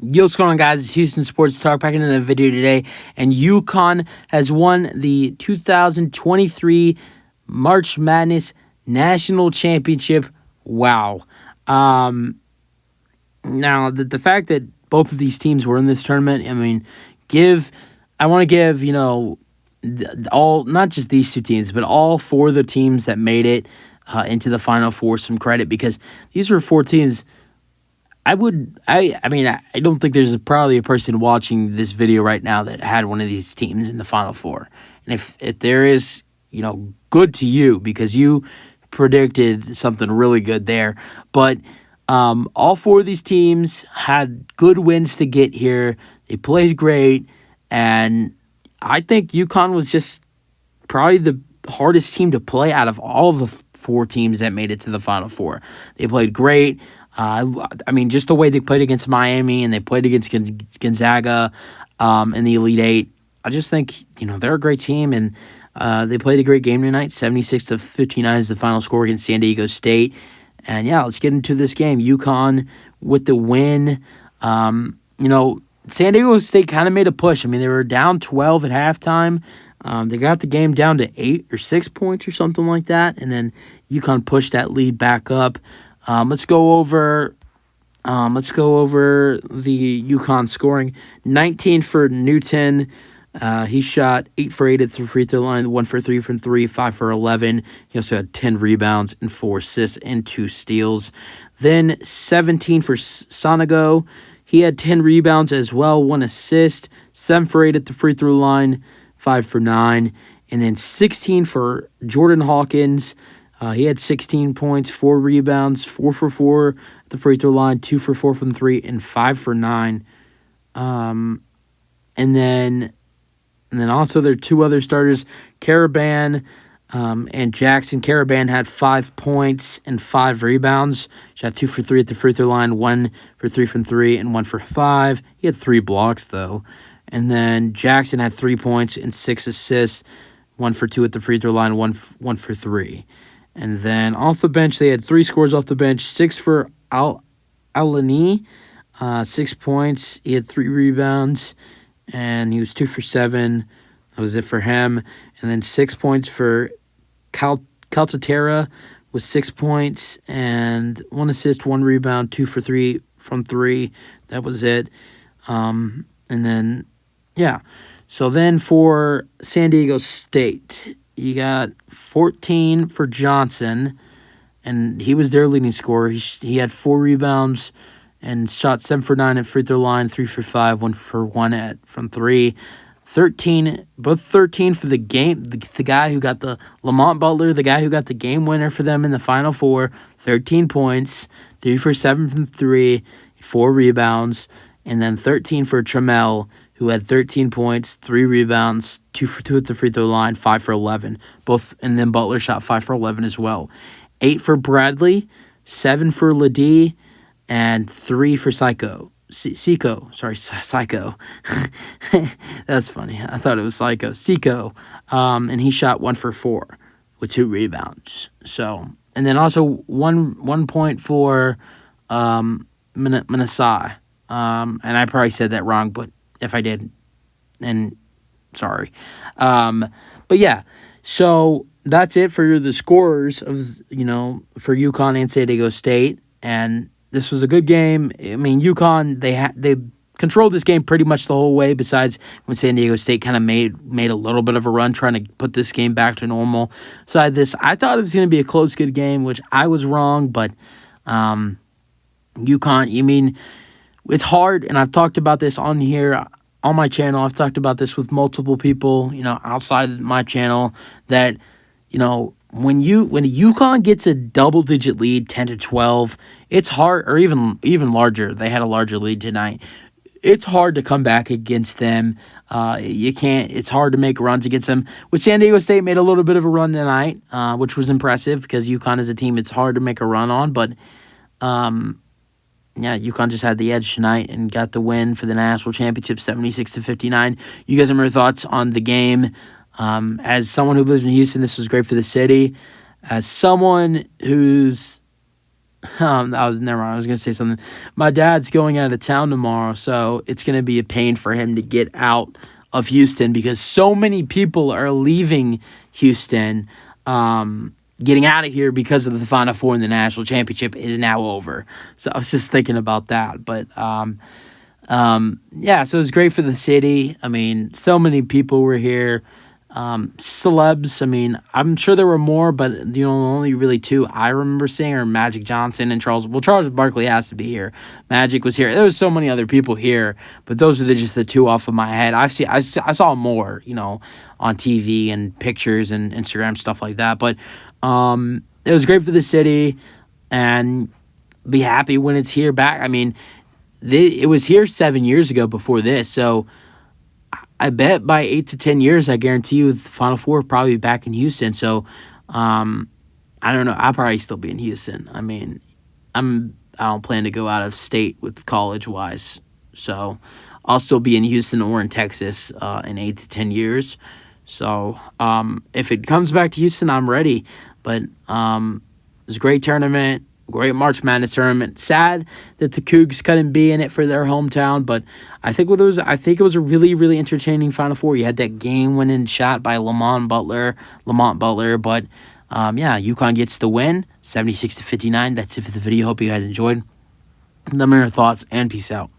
Yo, what's going on, guys? It's Houston Sports Talk back into the video today, and UConn has won the 2023 March Madness National Championship. Wow. Now, the fact that both of these teams were in this tournament, I want to give, all, not just these two teams, but all four of the teams that made it into the Final Four some credit, because these were four teams. I don't think there's probably a person watching this video right now that had one of these teams in the Final Four. And if there is, good to you, because you predicted something really good there. But all four of these teams had good wins to get here. They played great. And I think UConn was just probably the hardest team to play out of all the four teams that made it to the Final Four. They played great. Just the way they played against Miami and they played against Gonzaga in the Elite Eight, I just think, they're a great team, and they played a great game tonight. 76-59 is the final score against San Diego State. And, let's get into this game. UConn with the win. San Diego State kind of made a push. They were down 12 at halftime. They got the game down to 8 or 6 points or something like that, and then UConn pushed that lead back up. Let's go over the UConn scoring. 19 for Newton. He shot 8 for 8 at the free throw line, 1 for 3 from 3, 5 for 11. He also had 10 rebounds and 4 assists and 2 steals. Then 17 for Sonego. He had 10 rebounds as well, 1 assist, 7 for 8 at the free throw line, 5 for 9. And then 16 for Jordan Hawkins. He had 16 points, 4 rebounds, 4 for 4 at the free throw line, 2 for 4 from 3, and 5 for 9. And then also their two other starters, Caravan and Jackson. Caravan had 5 points and 5 rebounds. Shot 2 for 3 at the free throw line, 1 for 3 from 3, and 1 for 5. He had 3 blocks, though. And then Jackson had 3 points and 6 assists, 1 for 2 at the free throw line, 1 for 3. And then off the bench, they had 3 scores off the bench. 6 for Alani, 6 points. He had 3 rebounds, and he was 2 for 7. That was it for him. And then 6 points for Calcaterra with 6 points and 1 assist, 1 rebound, 2 for 3 from 3. That was it. So then for San Diego State, you got 14 for Johnson, and he was their leading scorer. He had 4 rebounds and shot 7 for 9 at free throw line, 3 for 5, 1 for 1 from 3. 13 for the game. The guy who got the Lamont Butler, the guy who got the game winner for them in the Final Four, 13 points, 3 for 7 from 3, 4 rebounds, and then 13 for Trammell, who had 13 points, 3 rebounds, 2 for 2 at the free throw line, 5 for 11. And then Butler shot 5 for 11 as well. 8 for Bradley, 7 for Ladie, and 3 for Psycho. That's funny. I thought it was Psycho. Seiko. And he shot 1 for 4 with 2 rebounds. So, and then also one point for Manasai. And I probably said that wrong, but if I did, and sorry. So that's it for the scorers of, for UConn and San Diego State. And this was a good game. UConn, they controlled this game pretty much the whole way, besides when San Diego State kind of made a little bit of a run trying to put this game back to normal. Besides this, I thought it was going to be a close, good game, which I was wrong, but UConn, it's hard, and I've talked about this on here on my channel. I've talked about this with multiple people, outside of my channel, that, when UConn gets a double-digit lead, 10-12, it's hard, or even larger. They had a larger lead tonight. It's hard to come back against them. You can't. It's hard to make runs against them. With San Diego State, made a little bit of a run tonight, which was impressive, because UConn is a team it's hard to make a run on, but UConn just had the edge tonight and got the win for the national championship, 76-59. You guys have your thoughts on the game? As someone who lives in Houston, this was great for the city. As someone who's I was never mind. I was gonna say something. My dad's going out of town tomorrow, so it's gonna be a pain for him to get out of Houston because so many people are leaving Houston, getting out of here because of the Final Four and the national championship is now over. So I was just thinking about that, but yeah. So it was great for the city. I mean, so many people were here. Celebs, I mean, I'm sure there were more, but only really two I remember seeing are Magic Johnson and Charles Barkley has to be here. Magic was here. There was so many other people here, but those are just the two off of my head. I saw more, on TV and pictures and Instagram stuff like that. But it was great for the city, and be happy when it's here back. I mean, it was here 7 years ago before this, so I bet by 8 to 10 years, I guarantee you the Final Four will probably be back in Houston. So, I don't know. I'll probably still be in Houston. I mean, I don't plan to go out of state with college-wise. So, I'll still be in Houston or in Texas in 8 to 10 years. So, if it comes back to Houston, I'm ready. But it was a great tournament. Great March Madness tournament. Sad that the Cougs couldn't be in it for their hometown, but I think it was a really, really entertaining Final Four. You had that game-winning shot by Lamont Butler, but yeah, UConn gets the win, 76-59. That's it for the video. Hope you guys enjoyed. Let me know your thoughts, and peace out.